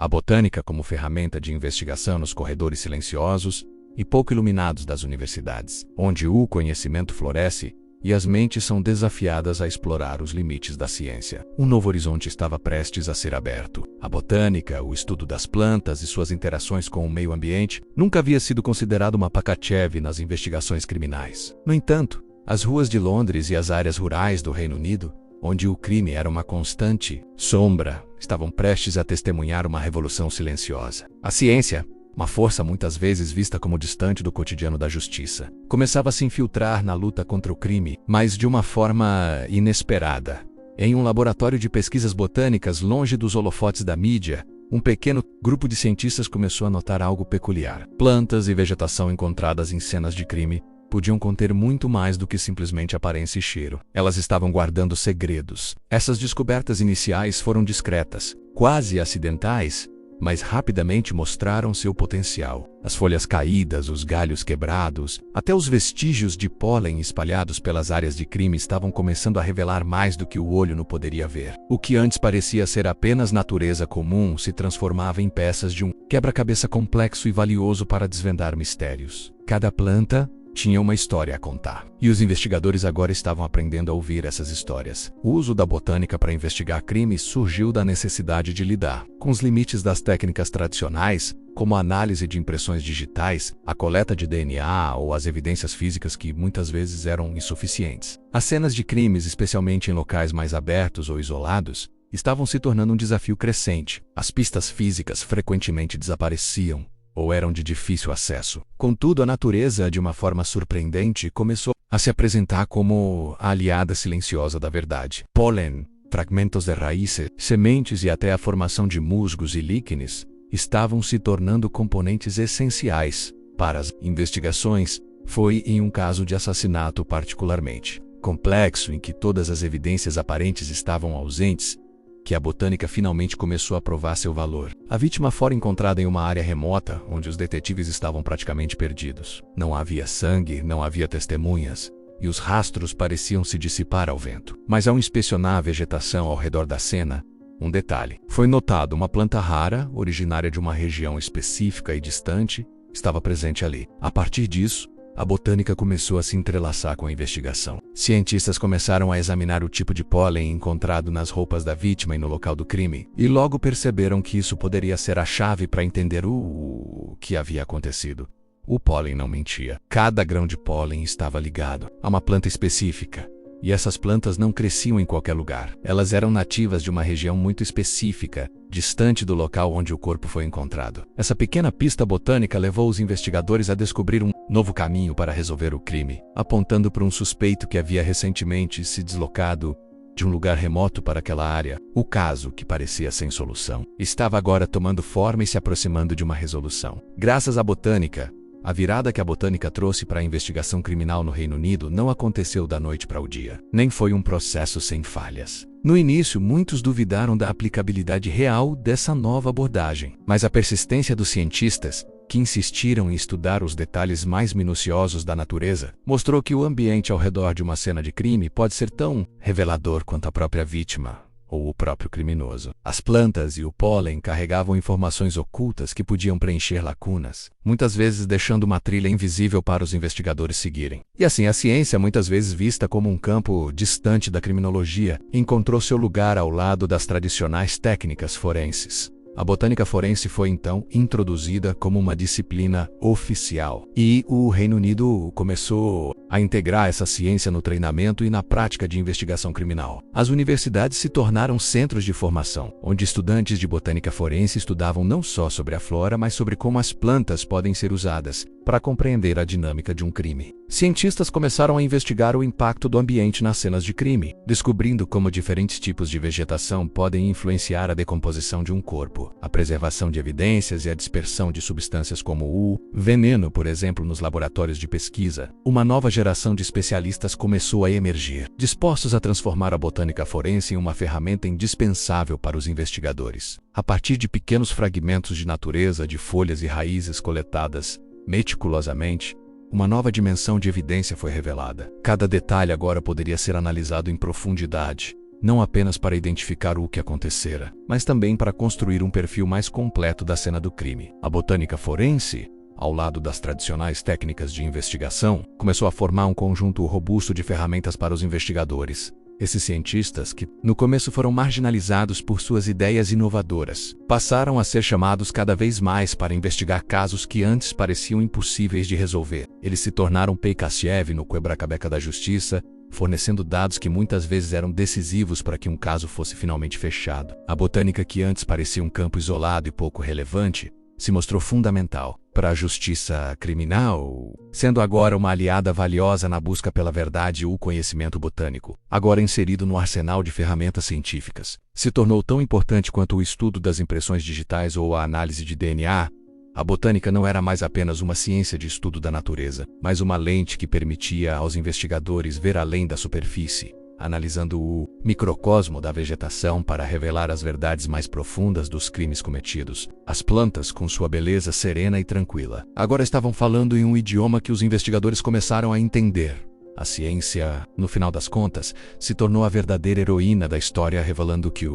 a botânica como ferramenta de investigação nos corredores silenciosos e pouco iluminados das universidades, onde o conhecimento floresce e as mentes são desafiadas a explorar os limites da ciência. Um novo horizonte estava prestes a ser aberto. A botânica, o estudo das plantas e suas interações com o meio ambiente, nunca havia sido considerado uma paca-cheve nas investigações criminais. No entanto, as ruas de Londres e as áreas rurais do Reino Unido, onde o crime era uma constante sombra, estavam prestes a testemunhar uma revolução silenciosa. A ciência, uma força muitas vezes vista como distante do cotidiano da justiça, começava a se infiltrar na luta contra o crime, mas de uma forma inesperada. Em um laboratório de pesquisas botânicas longe dos holofotes da mídia, um pequeno grupo de cientistas começou a notar algo peculiar. Plantas e vegetação encontradas em cenas de crime podiam conter muito mais do que simplesmente aparência e cheiro. Elas estavam guardando segredos. Essas descobertas iniciais foram discretas, quase acidentais, mas rapidamente mostraram seu potencial. As folhas caídas, os galhos quebrados, até os vestígios de pólen espalhados pelas áreas de crime estavam começando a revelar mais do que o olho não poderia ver. O que antes parecia ser apenas natureza comum se transformava em peças de um quebra-cabeça complexo e valioso para desvendar mistérios. Cada planta tinha uma história a contar, e os investigadores agora estavam aprendendo a ouvir essas histórias. O uso da botânica para investigar crimes surgiu da necessidade de lidar com os limites das técnicas tradicionais, como a análise de impressões digitais, a coleta de DNA ou as evidências físicas que muitas vezes eram insuficientes. As cenas de crimes, especialmente em locais mais abertos ou isolados, estavam se tornando um desafio crescente. As pistas físicas frequentemente desapareciam ou eram de difícil acesso. Contudo, a natureza, de uma forma surpreendente, começou a se apresentar como a aliada silenciosa da verdade. Pólen, fragmentos de raízes, sementes e até a formação de musgos e líquenes estavam se tornando componentes essenciais para as investigações. Foi em um caso de assassinato particularmente complexo, em que todas as evidências aparentes estavam ausentes, que a botânica finalmente começou a provar seu valor. A vítima fora encontrada em uma área remota, onde os detetives estavam praticamente perdidos. Não havia sangue, não havia testemunhas, e os rastros pareciam se dissipar ao vento. Mas ao inspecionar a vegetação ao redor da cena, um detalhe. Foi notado uma planta rara, originária de uma região específica e distante, estava presente ali. A partir disso, a botânica começou a se entrelaçar com a investigação. Cientistas começaram a examinar o tipo de pólen encontrado nas roupas da vítima e no local do crime, e logo perceberam que isso poderia ser a chave para entender o que havia acontecido. O pólen não mentia. Cada grão de pólen estava ligado a uma planta específica, e essas plantas não cresciam em qualquer lugar. Elas eram nativas de uma região muito específica, distante do local onde o corpo foi encontrado. Essa pequena pista botânica levou os investigadores a descobrir um novo caminho para resolver o crime, apontando para um suspeito que havia recentemente se deslocado de um lugar remoto para aquela área. O caso, que parecia sem solução, estava agora tomando forma e se aproximando de uma resolução. Graças à botânica, a virada que a botânica trouxe para a investigação criminal no Reino Unido não aconteceu da noite para o dia. Nem foi um processo sem falhas. No início, muitos duvidaram da aplicabilidade real dessa nova abordagem. Mas a persistência dos cientistas, que insistiram em estudar os detalhes mais minuciosos da natureza, mostrou que o ambiente ao redor de uma cena de crime pode ser tão revelador quanto a própria vítima ou o próprio criminoso. As plantas e o pólen carregavam informações ocultas que podiam preencher lacunas, muitas vezes deixando uma trilha invisível para os investigadores seguirem. E assim, a ciência, muitas vezes vista como um campo distante da criminologia, encontrou seu lugar ao lado das tradicionais técnicas forenses. A botânica forense foi então introduzida como uma disciplina oficial, e o Reino Unido começou a integrar essa ciência no treinamento e na prática de investigação criminal. As universidades se tornaram centros de formação, onde estudantes de botânica forense estudavam não só sobre a flora, mas sobre como as plantas podem ser usadas para compreender a dinâmica de um crime. Cientistas começaram a investigar o impacto do ambiente nas cenas de crime, descobrindo como diferentes tipos de vegetação podem influenciar a decomposição de um corpo, a preservação de evidências e a dispersão de substâncias como o veneno, por exemplo, nos laboratórios de pesquisa. Uma nova geração de especialistas começou a emergir, dispostos a transformar a botânica forense em uma ferramenta indispensável para os investigadores. A partir de pequenos fragmentos de natureza, de folhas e raízes coletadas meticulosamente, uma nova dimensão de evidência foi revelada. Cada detalhe agora poderia ser analisado em profundidade, não apenas para identificar o que acontecera, mas também para construir um perfil mais completo da cena do crime. A botânica forense, ao lado das tradicionais técnicas de investigação, começou a formar um conjunto robusto de ferramentas para os investigadores. Esses cientistas, que no começo foram marginalizados por suas ideias inovadoras, passaram a ser chamados cada vez mais para investigar casos que antes pareciam impossíveis de resolver. Eles se tornaram Pei Cassiev no quebra-cabeça da justiça, fornecendo dados que muitas vezes eram decisivos para que um caso fosse finalmente fechado. A botânica, que antes parecia um campo isolado e pouco relevante, se mostrou fundamental para a justiça criminal, sendo agora uma aliada valiosa na busca pela verdade e o conhecimento botânico. Agora inserido no arsenal de ferramentas científicas, se tornou tão importante quanto o estudo das impressões digitais ou a análise de DNA. A botânica não era mais apenas uma ciência de estudo da natureza, mas uma lente que permitia aos investigadores ver além da superfície, analisando o microcosmo da vegetação para revelar as verdades mais profundas dos crimes cometidos. As plantas, com sua beleza serena e tranquila, agora estavam falando em um idioma que os investigadores começaram a entender. A ciência, no final das contas, se tornou a verdadeira heroína da história, revelando que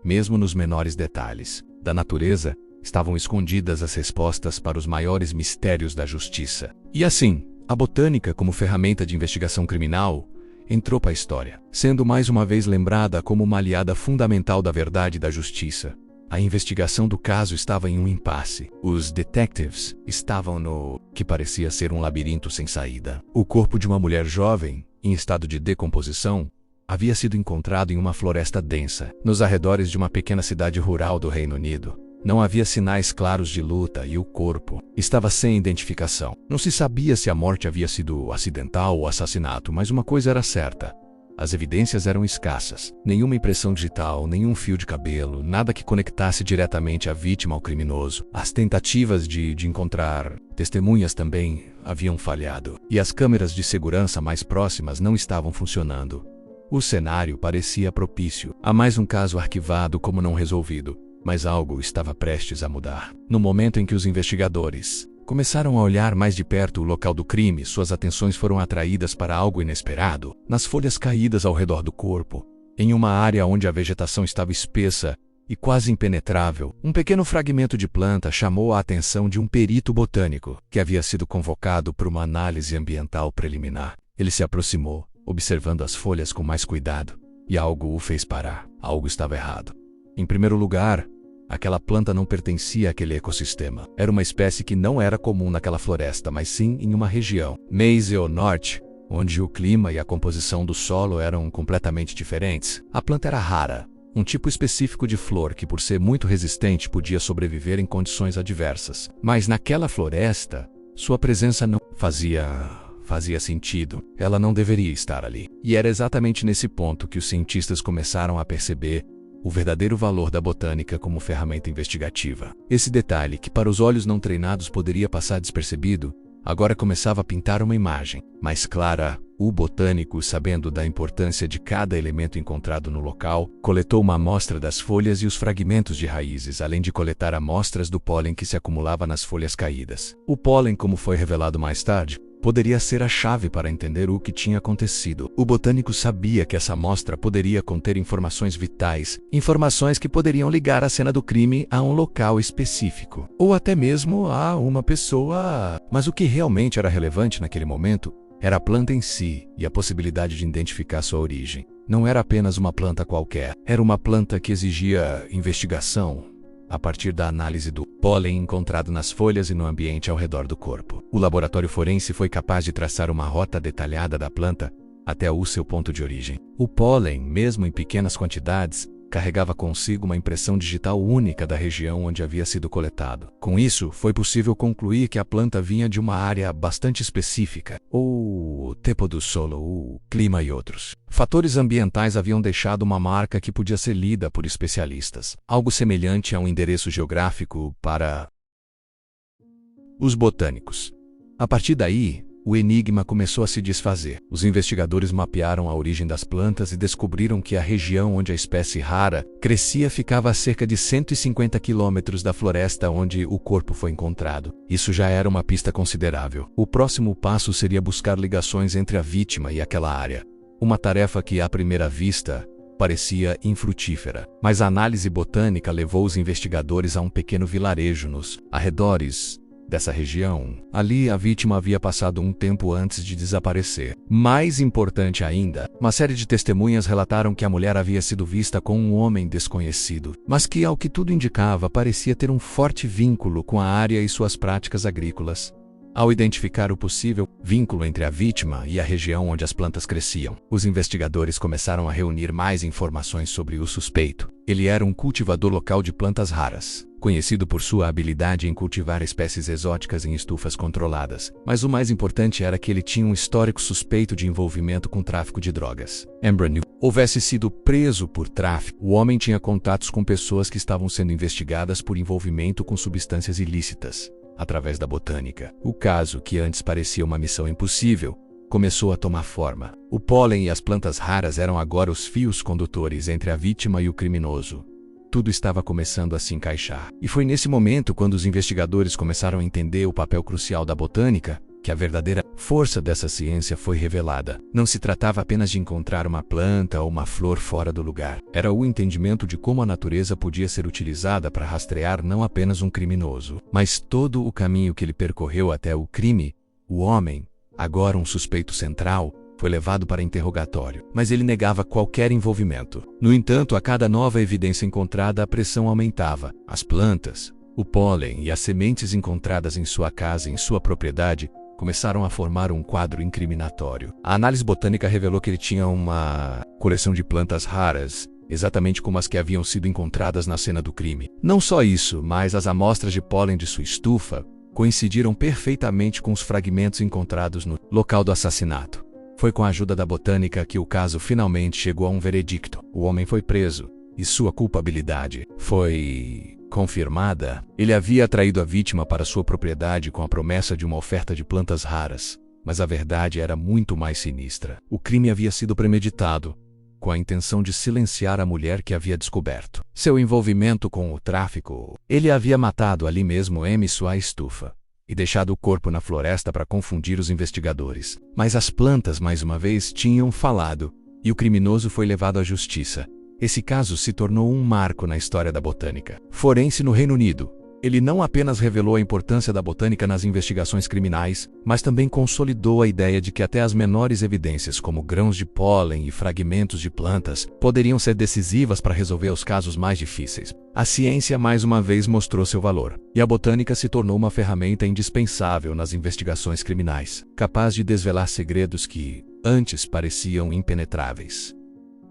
mesmo nos menores detalhes da natureza, estavam escondidas as respostas para os maiores mistérios da justiça. E assim, a botânica, como ferramenta de investigação criminal, entrou para a história, sendo mais uma vez lembrada como uma aliada fundamental da verdade e da justiça. A investigação do caso estava em um impasse. Os detectives estavam no que parecia ser um labirinto sem saída. O corpo de uma mulher jovem, em estado de decomposição, havia sido encontrado em uma floresta densa, nos arredores de uma pequena cidade rural do Reino Unido. Não havia sinais claros de luta e o corpo estava sem identificação. Não se sabia se a morte havia sido acidental ou assassinato, mas uma coisa era certa: as evidências eram escassas. Nenhuma impressão digital, nenhum fio de cabelo, nada que conectasse diretamente a vítima ao criminoso. As tentativas de encontrar testemunhas também haviam falhado, e as câmeras de segurança mais próximas não estavam funcionando. O cenário parecia propício a mais um caso arquivado como não resolvido. Mas algo estava prestes a mudar. No momento em que os investigadores começaram a olhar mais de perto o local do crime, suas atenções foram atraídas para algo inesperado. Nas folhas caídas ao redor do corpo, em uma área onde a vegetação estava espessa e quase impenetrável, um pequeno fragmento de planta chamou a atenção de um perito botânico, que havia sido convocado para uma análise ambiental preliminar. Ele se aproximou, observando as folhas com mais cuidado, e algo o fez parar. Algo estava errado. Em primeiro lugar, aquela planta não pertencia àquele ecossistema. Era uma espécie que não era comum naquela floresta, mas sim em uma região, Meise ao norte, onde o clima e a composição do solo eram completamente diferentes. A planta era rara, um tipo específico de flor que, por ser muito resistente, podia sobreviver em condições adversas. Mas naquela floresta, sua presença não fazia sentido. Ela não deveria estar ali. E era exatamente nesse ponto que os cientistas começaram a perceber o verdadeiro valor da botânica como ferramenta investigativa. Esse detalhe, que para os olhos não treinados poderia passar despercebido, agora começava a pintar uma imagem mais clara. O botânico, sabendo da importância de cada elemento encontrado no local, coletou uma amostra das folhas e os fragmentos de raízes, além de coletar amostras do pólen que se acumulava nas folhas caídas. O pólen, como foi revelado mais tarde, poderia ser a chave para entender o que tinha acontecido. O botânico sabia que essa amostra poderia conter informações vitais, informações que poderiam ligar a cena do crime a um local específico, ou até mesmo a uma pessoa. Mas o que realmente era relevante naquele momento era a planta em si e a possibilidade de identificar sua origem. Não era apenas uma planta qualquer, era uma planta que exigia investigação a partir da análise do pólen encontrado nas folhas e no ambiente ao redor do corpo. O laboratório forense foi capaz de traçar uma rota detalhada da planta até o seu ponto de origem. O pólen, mesmo em pequenas quantidades, carregava consigo uma impressão digital única da região onde havia sido coletado. Com isso, foi possível concluir que a planta vinha de uma área bastante específica, o tipo do solo, o clima e outros fatores ambientais haviam deixado uma marca que podia ser lida por especialistas, algo semelhante a um endereço geográfico para os botânicos. A partir daí, o enigma começou a se desfazer. Os investigadores mapearam a origem das plantas e descobriram que a região onde a espécie rara crescia ficava a cerca de 150 quilômetros da floresta onde o corpo foi encontrado. Isso já era uma pista considerável. O próximo passo seria buscar ligações entre a vítima e aquela área. Uma tarefa que, à primeira vista, parecia infrutífera. Mas a análise botânica levou os investigadores a um pequeno vilarejo nos arredores dessa região. Ali, a vítima havia passado um tempo antes de desaparecer. Mais importante ainda, uma série de testemunhas relataram que a mulher havia sido vista com um homem desconhecido, mas que, ao que tudo indicava, parecia ter um forte vínculo com a área e suas práticas agrícolas. Ao identificar o possível vínculo entre a vítima e a região onde as plantas cresciam, os investigadores começaram a reunir mais informações sobre o suspeito. Ele era um cultivador local de plantas raras, conhecido por sua habilidade em cultivar espécies exóticas em estufas controladas. Mas o mais importante era que ele tinha um histórico suspeito de envolvimento com tráfico de drogas. Embora houvesse sido preso por tráfico, o homem tinha contatos com pessoas que estavam sendo investigadas por envolvimento com substâncias ilícitas. Através da botânica, o caso, que antes parecia uma missão impossível, começou a tomar forma. O pólen e as plantas raras eram agora os fios condutores entre a vítima e o criminoso. Tudo estava começando a se encaixar. E foi nesse momento, quando os investigadores começaram a entender o papel crucial da botânica, que a verdadeira força dessa ciência foi revelada. Não se tratava apenas de encontrar uma planta ou uma flor fora do lugar. Era o entendimento de como a natureza podia ser utilizada para rastrear não apenas um criminoso, mas todo o caminho que ele percorreu até o crime. O homem, agora um suspeito central, foi levado para interrogatório, mas ele negava qualquer envolvimento. No entanto, a cada nova evidência encontrada, a pressão aumentava. As plantas, o pólen e as sementes encontradas em sua casa e em sua propriedade começaram a formar um quadro incriminatório. A análise botânica revelou que ele tinha uma coleção de plantas raras, exatamente como as que haviam sido encontradas na cena do crime. Não só isso, mas as amostras de pólen de sua estufa coincidiram perfeitamente com os fragmentos encontrados no local do assassinato. Foi com a ajuda da botânica que o caso finalmente chegou a um veredicto. O homem foi preso e sua culpabilidade foi confirmada. Ele havia atraído a vítima para sua propriedade com a promessa de uma oferta de plantas raras, mas a verdade era muito mais sinistra. O crime havia sido premeditado, com a intenção de silenciar a mulher que havia descoberto seu envolvimento com o tráfico. Ele havia matado ali mesmo em sua estufa e deixado o corpo na floresta para confundir os investigadores. Mas as plantas, mais uma vez, tinham falado, e o criminoso foi levado à justiça. Esse caso se tornou um marco na história da botânica forense no Reino Unido. Ele não apenas revelou a importância da botânica nas investigações criminais, mas também consolidou a ideia de que até as menores evidências, como grãos de pólen e fragmentos de plantas, poderiam ser decisivas para resolver os casos mais difíceis. A ciência mais uma vez mostrou seu valor, e a botânica se tornou uma ferramenta indispensável nas investigações criminais, capaz de desvelar segredos que antes pareciam impenetráveis.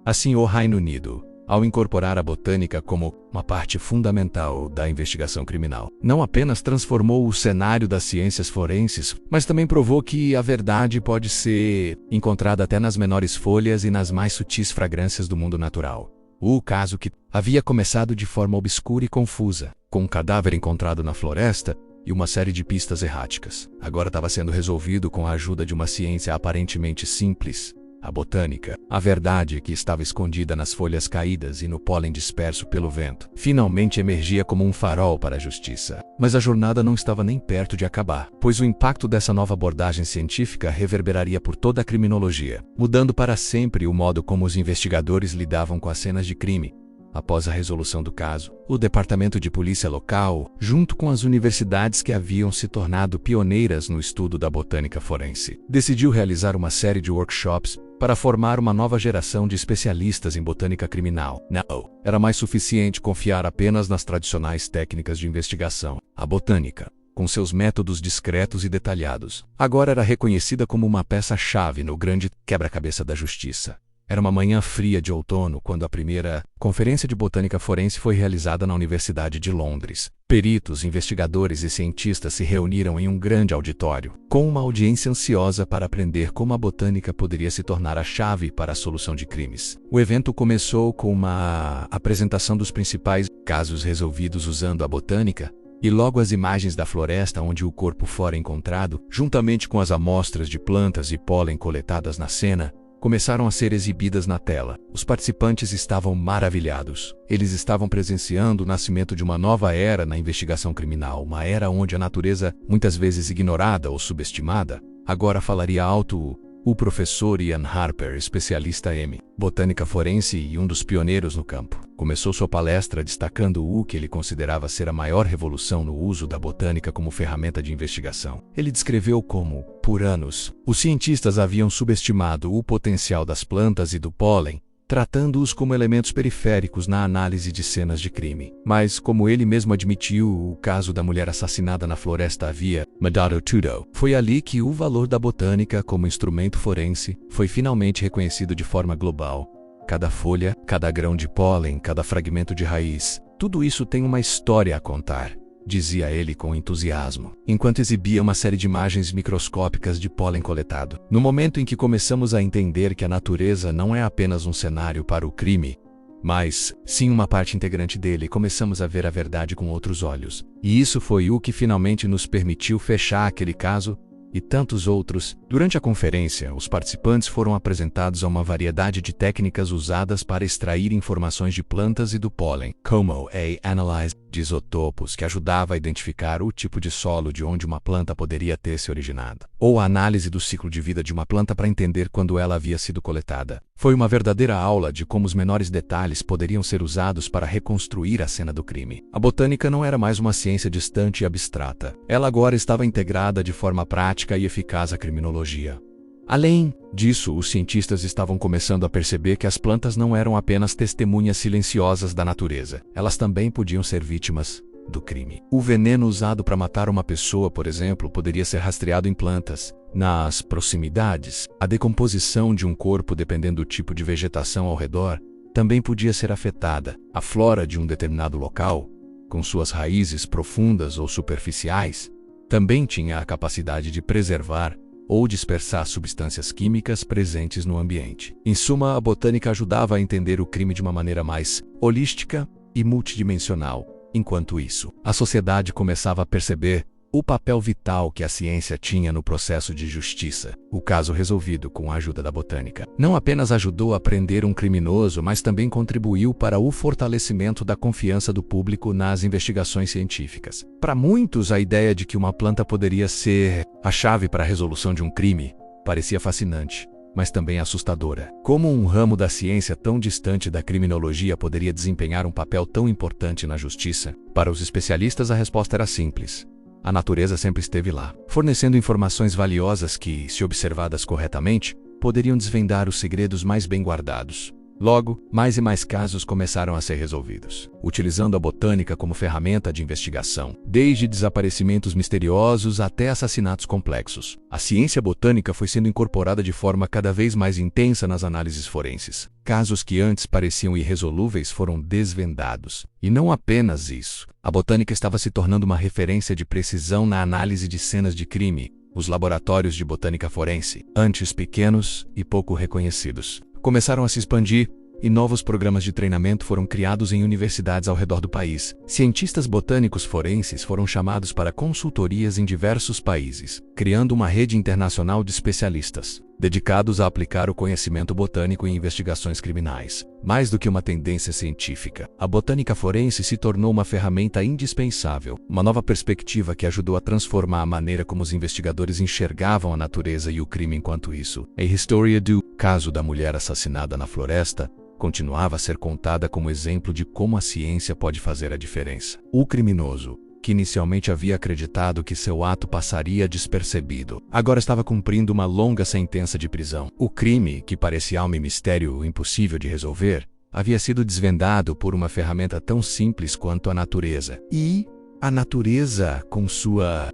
Assim, o Reino Unido, ao incorporar a botânica como uma parte fundamental da investigação criminal, não apenas transformou o cenário das ciências forenses, mas também provou que a verdade pode ser encontrada até nas menores folhas e nas mais sutis fragrâncias do mundo natural. O caso, que havia começado de forma obscura e confusa, com um cadáver encontrado na floresta e uma série de pistas erráticas, agora estava sendo resolvido com a ajuda de uma ciência aparentemente simples. A botânica, a verdade que estava escondida nas folhas caídas e no pólen disperso pelo vento, finalmente emergia como um farol para a justiça. Mas a jornada não estava nem perto de acabar, pois o impacto dessa nova abordagem científica reverberaria por toda a criminologia, mudando para sempre o modo como os investigadores lidavam com as cenas de crime. Após a resolução do caso, o departamento de polícia local, junto com as universidades que haviam se tornado pioneiras no estudo da botânica forense, decidiu realizar uma série de workshops para formar uma nova geração de especialistas em botânica criminal. Não era mais suficiente confiar apenas nas tradicionais técnicas de investigação. A botânica, com seus métodos discretos e detalhados, agora era reconhecida como uma peça-chave no grande quebra-cabeça da justiça. Era uma manhã fria de outono quando a primeira conferência de botânica forense foi realizada na Universidade de Londres. Peritos, investigadores e cientistas se reuniram em um grande auditório, com uma audiência ansiosa para aprender como a botânica poderia se tornar a chave para a solução de crimes. O evento começou com uma apresentação dos principais casos resolvidos usando a botânica, e logo as imagens da floresta onde o corpo fora encontrado, juntamente com as amostras de plantas e pólen coletadas na cena, começaram a ser exibidas na tela. Os participantes estavam maravilhados. Eles estavam presenciando o nascimento de uma nova era na investigação criminal, uma era onde a natureza, muitas vezes ignorada ou subestimada, agora falaria alto O professor Ian Harper, especialista em botânica forense e um dos pioneiros no campo, começou sua palestra destacando o que ele considerava ser a maior revolução no uso da botânica como ferramenta de investigação. Ele descreveu como, por anos, os cientistas haviam subestimado o potencial das plantas e do pólen, tratando-os como elementos periféricos na análise de cenas de crime. Mas, como ele mesmo admitiu, o caso da mulher assassinada na floresta havia mudado tudo. Foi ali que o valor da botânica como instrumento forense foi finalmente reconhecido de forma global. Cada folha, cada grão de pólen, cada fragmento de raiz, tudo isso tem uma história a contar, dizia ele com entusiasmo, enquanto exibia uma série de imagens microscópicas de pólen coletado. No momento em que começamos a entender que a natureza não é apenas um cenário para o crime, mas, sim, uma parte integrante dele, começamos a ver a verdade com outros olhos. E isso foi o que finalmente nos permitiu fechar aquele caso e tantos outros. Durante a conferência, os participantes foram apresentados a uma variedade de técnicas usadas para extrair informações de plantas e do pólen, como a análise de isotopos, que ajudava a identificar o tipo de solo de onde uma planta poderia ter se originado, ou a análise do ciclo de vida de uma planta para entender quando ela havia sido coletada. Foi uma verdadeira aula de como os menores detalhes poderiam ser usados para reconstruir a cena do crime. A botânica não era mais uma ciência distante e abstrata. Ela agora estava integrada de forma prática e eficaz à criminologia. Além disso, os cientistas estavam começando a perceber que as plantas não eram apenas testemunhas silenciosas da natureza. Elas também podiam ser vítimas do crime. O veneno usado para matar uma pessoa, por exemplo, poderia ser rastreado em plantas. Nas proximidades, a decomposição de um corpo, dependendo do tipo de vegetação ao redor, também podia ser afetada. A flora de um determinado local, com suas raízes profundas ou superficiais, também tinha a capacidade de preservar ou dispersar substâncias químicas presentes no ambiente. Em suma, a botânica ajudava a entender o crime de uma maneira mais holística e multidimensional. Enquanto isso, a sociedade começava a perceber o papel vital que a ciência tinha no processo de justiça. O caso resolvido com a ajuda da botânica não apenas ajudou a prender um criminoso, mas também contribuiu para o fortalecimento da confiança do público nas investigações científicas. Para muitos, a ideia de que uma planta poderia ser a chave para a resolução de um crime parecia fascinante, mas também assustadora. Como um ramo da ciência tão distante da criminologia poderia desempenhar um papel tão importante na justiça? Para os especialistas, a resposta era simples. A natureza sempre esteve lá, fornecendo informações valiosas que, se observadas corretamente, poderiam desvendar os segredos mais bem guardados. Logo, mais e mais casos começaram a ser resolvidos, utilizando a botânica como ferramenta de investigação, desde desaparecimentos misteriosos até assassinatos complexos. A ciência botânica foi sendo incorporada de forma cada vez mais intensa nas análises forenses. Casos que antes pareciam irresolúveis foram desvendados. E não apenas isso. A botânica estava se tornando uma referência de precisão na análise de cenas de crime. Os laboratórios de botânica forense, antes pequenos e pouco reconhecidos, começaram a se expandir e novos programas de treinamento foram criados em universidades ao redor do país. Cientistas botânicos forenses foram chamados para consultorias em diversos países, criando uma rede internacional de especialistas, dedicados a aplicar o conhecimento botânico em investigações criminais. Mais do que uma tendência científica, a botânica forense se tornou uma ferramenta indispensável, uma nova perspectiva que ajudou a transformar a maneira como os investigadores enxergavam a natureza e o crime. Enquanto isso, a história do caso da mulher assassinada na floresta continuava a ser contada como exemplo de como a ciência pode fazer a diferença. O criminoso, que inicialmente havia acreditado que seu ato passaria despercebido, agora estava cumprindo uma longa sentença de prisão. O crime, que parecia um mistério impossível de resolver, havia sido desvendado por uma ferramenta tão simples quanto a natureza. E a natureza, com sua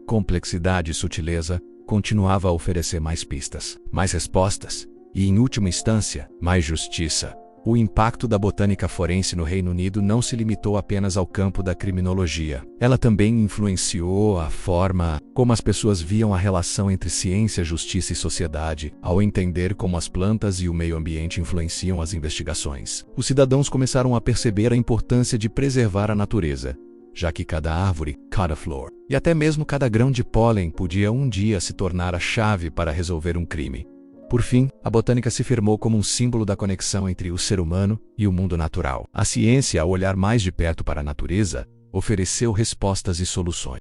complexidade e sutileza, continuava a oferecer mais pistas, mais respostas e, em última instância, mais justiça. O impacto da botânica forense no Reino Unido não se limitou apenas ao campo da criminologia. Ela também influenciou a forma como as pessoas viam a relação entre ciência, justiça e sociedade, ao entender como as plantas e o meio ambiente influenciam as investigações. Os cidadãos começaram a perceber a importância de preservar a natureza, já que cada árvore, cada flor e até mesmo cada grão de pólen podia um dia se tornar a chave para resolver um crime. Por fim, a botânica se firmou como um símbolo da conexão entre o ser humano e o mundo natural. A ciência, ao olhar mais de perto para a natureza, ofereceu respostas e soluções